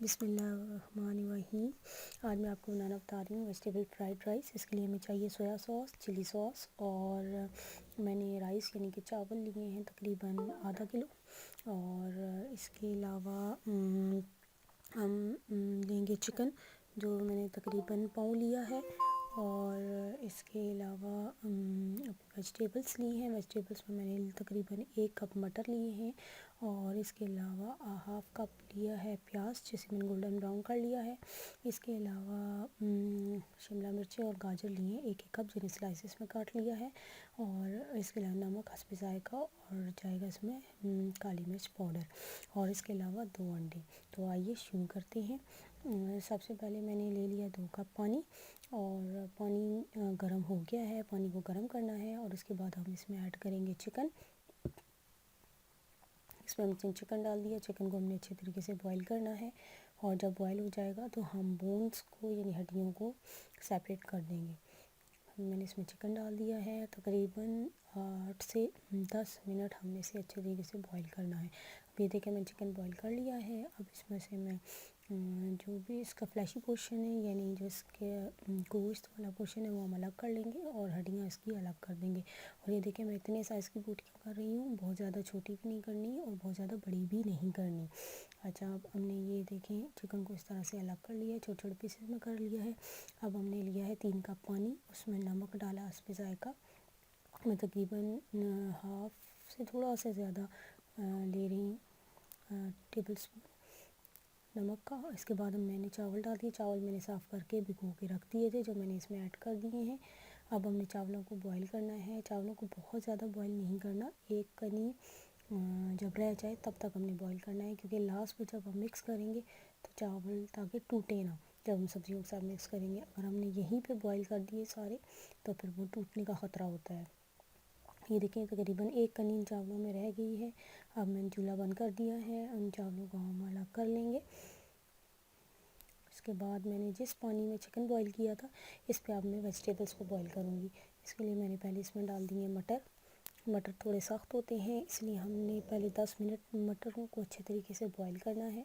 بسم اللہ الرحمن الرحیم۔ آج میں آپ کو بنانا بتا رہی ہوں ویجیٹیبل فرائیڈ رائس۔ اس کے لیے ہمیں چاہیے سویا سوس، چلی سوس، اور میں نے رائس یعنی کہ چاول لیے ہیں تقریباً آدھا کلو، اور اس کے علاوہ ہم لیں گے چکن جو میں نے تقریباً پاؤ لیا ہے، اور اس کے علاوہ ویجیٹیبلس لی ہیں۔ ویجیٹیبلس میں نے تقریباً 1 کپ مٹر لیے ہیں، اور اس کے علاوہ ½ کپ لیا ہے پیاز جسے میں نے گولڈن براؤن کر لیا ہے۔ اس کے علاوہ شملہ مرچیں اور گاجر لیے ہیں 1 کپ جنہیں سلائسز میں کاٹ لیا ہے، اور اس کے علاوہ نمک حسب ذائقہ، اور جائے گا اس میں کالی مرچ پاؤڈر، اور اس کے علاوہ 2 انڈے۔ تو آئیے شروع کرتے ہیں۔ سب سے پہلے میں نے لے لیا 2 کپ پانی، اور پانی گرم ہو گیا ہے، پانی کو گرم کرنا ہے، اور اس کے بعد ہم اس میں ایڈ کریں گے چکن۔ اس میں ہم چکن ڈال دیا، چکن کو ہم نے اچھے طریقے سے بوائل کرنا ہے، اور جب بوائل ہو جائے گا تو ہم بونس کو یعنی ہڈیوں کو سیپریٹ کر دیں گے۔ میں نے اس میں چکن ڈال دیا ہے، تقریباً 8 سے 10 منٹ ہم نے اسے اچھے طریقے سے بوائل کرنا ہے۔ اب یہ دیکھیں میں چکن بوائل کر لیا ہے۔ اب اس میں سے میں جو بھی اس کا فلیشی پورشن ہے یعنی جو اس کے گوشت والا پورشن ہے وہ ہم الگ کر لیں گے، اور ہڈیاں اس کی الگ کر دیں گے۔ اور یہ دیکھیں میں اتنے سائز کی بوٹیاں کر رہی ہوں، بہت زیادہ چھوٹی بھی نہیں کرنی اور بہت زیادہ بڑی بھی نہیں کرنی۔ اچھا، اب ہم نے یہ دیکھیں چکن کو اس طرح سے الگ کر لیا ہے، چھوٹے چھوٹے پیسز میں کر لیا ہے۔ اب ہم نے لیا ہے 3 کپ پانی، اس میں نمک ڈالا حسب ذائقہ، میں تقریباً ½ سے تھوڑا سا زیادہ لے رہی ہوں ٹیبل اسپون نمک کا۔ اس کے بعد میں نے چاول ڈال دیے، چاول میں نے صاف کر کے بھگو کے رکھ دیے تھے جو میں نے اس میں ایڈ کر دیے ہیں۔ اب ہم نے چاولوں کو بوائل کرنا ہے، چاولوں کو بہت زیادہ بوائل نہیں کرنا، ایک کنی جب رہ جائے تب تک ہم نے بوائل کرنا ہے، کیونکہ لاسٹ میں جب ہم مکس کریں گے تو چاول تاکہ ٹوٹے نہ جب ہم سبزیوں کے ساتھ مکس کریں گے۔ اگر ہم نے یہیں پہ بوائل کر دیے سارے تو پھر وہ ٹوٹنے کا خطرہ ہوتا ہے۔ یہ دیکھیں تقریباً 1 کنی ان چاولوں میں رہ گئی ہے۔ اب میں نے چولہا بند کر دیا ہے، ان چاولوں کو ہم الگ کر لیں گے۔ اس کے بعد میں نے جس پانی میں چکن بوائل کیا تھا اس پہ اب میں ویجیٹیبلس کو بوائل کروں گی۔ اس کے لیے میں نے پہلے اس میں ڈال دیے مٹر تھوڑے سخت ہوتے ہیں، اس لیے ہم نے پہلے 10 منٹ مٹروں کو اچھے طریقے سے بوائل کرنا ہے۔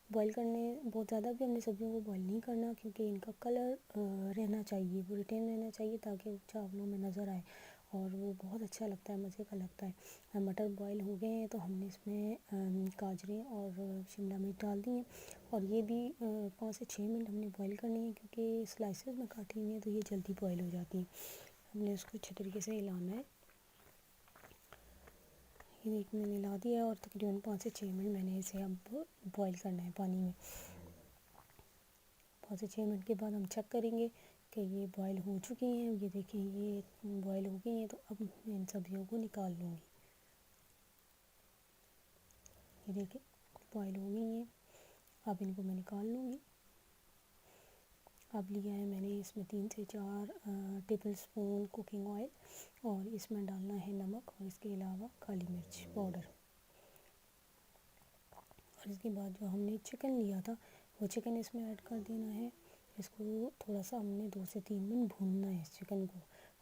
بوائل کرنے بہت زیادہ بھی ہم نے سبزیوں کو بوائل نہیں کرنا، کیونکہ ان کا کلر رہنا چاہیے، وہ ریٹین رہنا چاہیے تاکہ وہ چاولوں میں نظر آئے، اور وہ بہت اچھا لگتا ہے، مزے کا لگتا ہے۔ مٹر بوائل ہو گئے ہیں تو ہم نے اس میں گاجریں اور شملہ مرچ ڈال دی ہیں، اور یہ بھی 5 سے 6 منٹ ہم نے بوائل کرنی ہے، کیونکہ سلائسز میں کاٹی ہوئی ہیں تو یہ جلدی بوائل ہو جاتی ہیں۔ ہم نے اس کو اچھے طریقے سے ہلانا ہے۔ یہ ایک میں نے لا دیا، اور تقریباً 5 سے 6 منٹ میں نے اسے اب بوائل کرنا ہے پانی میں۔ 5 سے 6 منٹ کے بعد ہم چیک کریں گے کہ یہ بوائل ہو چکی ہیں۔ یہ دیکھیں یہ بوائل ہو گئی ہیں، تو اب میں ان سبزیوں کو نکال لوں گی۔ یہ دیکھیں بوائل ہو گئی ہیں، اب ان کو میں نکال لوں گی۔ اب لیا ہے میں نے اس میں 3 سے 4 ٹیبل اسپون کوکنگ آئل، اور اس میں ڈالنا ہے نمک، اور اس کے علاوہ کالی مرچ پاؤڈر، اور اس کے بعد جو ہم نے چکن لیا تھا وہ چکن اس میں ایڈ کر دینا ہے۔ اس کو تھوڑا سا ہم نے 2 سے 3 منٹ بھوننا ہے اس چکن کو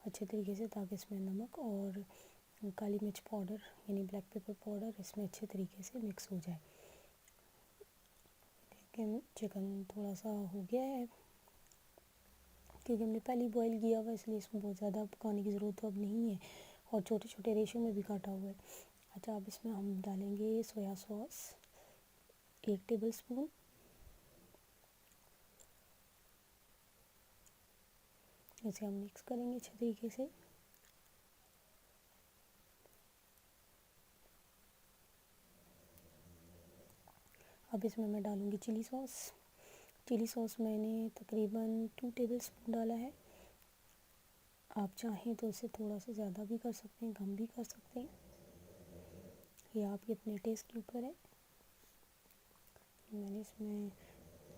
اچھے طریقے سے، تاکہ اس میں نمک اور کالی مرچ پاؤڈر یعنی بلیک پیپر پاؤڈر اس میں اچھے طریقے سے مکس ہو جائے۔ لیکن چکن تھوڑا سا ہو گیا ہے، کیونکہ ہم نے پہلے بوائل کیا ہوا، اس لیے اس میں بہت زیادہ پکانے کی ضرورت اب نہیں ہے، اور چھوٹے چھوٹے ریشوں میں بھی کاٹا ہوا ہے۔ اچھا، اب اس میں ہم ڈالیں گے سویا سوس 1 ٹیبل اسپون، اسے ہم مکس کریں گے اچھے طریقے سے۔ اب اس میں ڈالوں گی چلی سوس میں نے تقریباً 2 ٹیبل اسپون ڈالا ہے۔ آپ چاہیں تو اسے تھوڑا سا زیادہ بھی کر سکتے ہیں، کم بھی کر سکتے ہیں، یہ آپ کے اپنے ٹیسٹ کے اوپر ہے۔ میں نے اس میں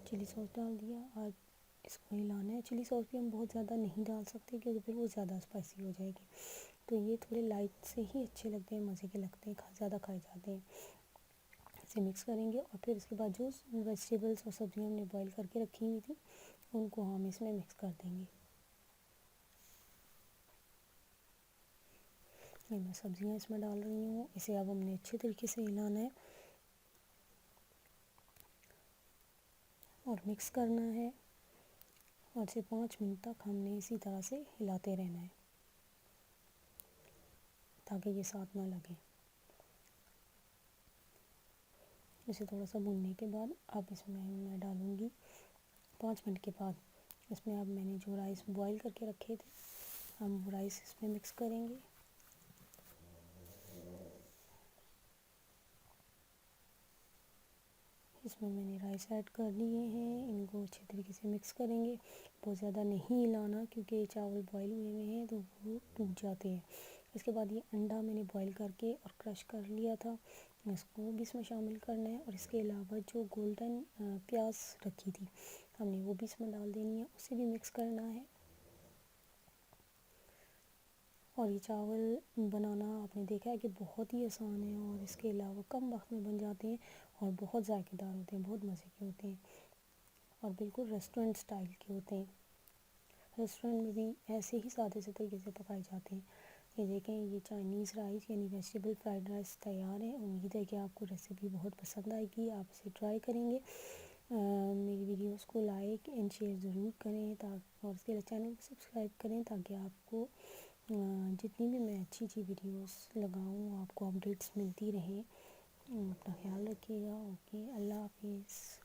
چلی سوس ڈال دیا، اور اس کو ہلانا ہے۔ چلی سوس بھی ہم بہت زیادہ نہیں ڈال سکتے، کیونکہ پھر وہ زیادہ اسپائسی ہو جائے گی، تو یہ تھوڑے لائٹ سے ہی اچھے لگتے ہیں، مزے کے لگتے ہیں، زیادہ کھائے جاتے ہیں۔ اسے مکس کریں گے، اور پھر اس کے بعد جو ویجیٹیبلس اور سبزیاں ہم نے بوائل کر کے رکھی ہوئی تھی ان کو ہم اس میں مکس کر دیں گے۔ میں سبزیاں اس میں ڈال رہی ہوں، اسے اب ہم نے اچھے طریقے سے ہلانا ہے۔ اور مکس کرنا ہے، اور اسے 5 منٹ تک ہم نے اسی طرح سے ہلاتے رہنا ہے تاکہ یہ ساتھ نہ لگے۔ اسے تھوڑا سا بھوننے کے بعد اب اس میں ڈالوں گی 5 منٹ کے بعد اس میں اب میں نے جو رائس بوائل کر کے رکھے تھے ہم وہ رائس اس میں مکس کریں گے۔ اس میں نے رائس ایڈ کر دیے ہیں، ان کو اچھے طریقے سے مکس کریں گے، بہت زیادہ نہیں ہلانا کیونکہ چاول بوائل ہوئے ہیں تو وہ ٹوٹ جاتے ہیں۔ اس کے بعد یہ انڈا میں نے بوائل کر کے اور کرش کر لیا تھا، اس کو بھی اس میں شامل کرنا ہے، اور اس کے علاوہ جو گولڈن پیاز رکھی تھی ہم نے وہ بھی اس میں ڈال دینی ہے، اسے بھی مکس کرنا ہے۔ اور یہ چاول بنانا آپ نے دیکھا ہے کہ بہت ہی آسان ہے، اور اس کے علاوہ کم وقت میں بن جاتے ہیں اور بہت ذائقے دار ہوتے ہیں، بہت مزے کے ہوتے ہیں، اور بالکل ریسٹورنٹ سٹائل کے ہوتے ہیں۔ ریسٹورنٹ میں بھی ایسے ہی سادے سے طریقے سے پکائے جاتے ہیں۔ یہ دیکھیں، یہ چائنیز رائس یعنی ویجیٹیبل فرائیڈ رائس تیار ہے۔ امید ہے کہ آپ کو ریسیپی بہت پسند آئے گی، آپ اسے ٹرائی کریں گے۔ میری ویڈیوز کو لائک اینڈ شیئر ضرور کریں اور اس کے چینل کو سبسکرائب کریں تاکہ آپ کو جتنی بھی میں اچھی ویڈیوز لگاؤں آپ کو اپڈیٹس ملتی رہیں۔ اپنا خیال رکھیے گا۔ اوکے، اللہ حافظ۔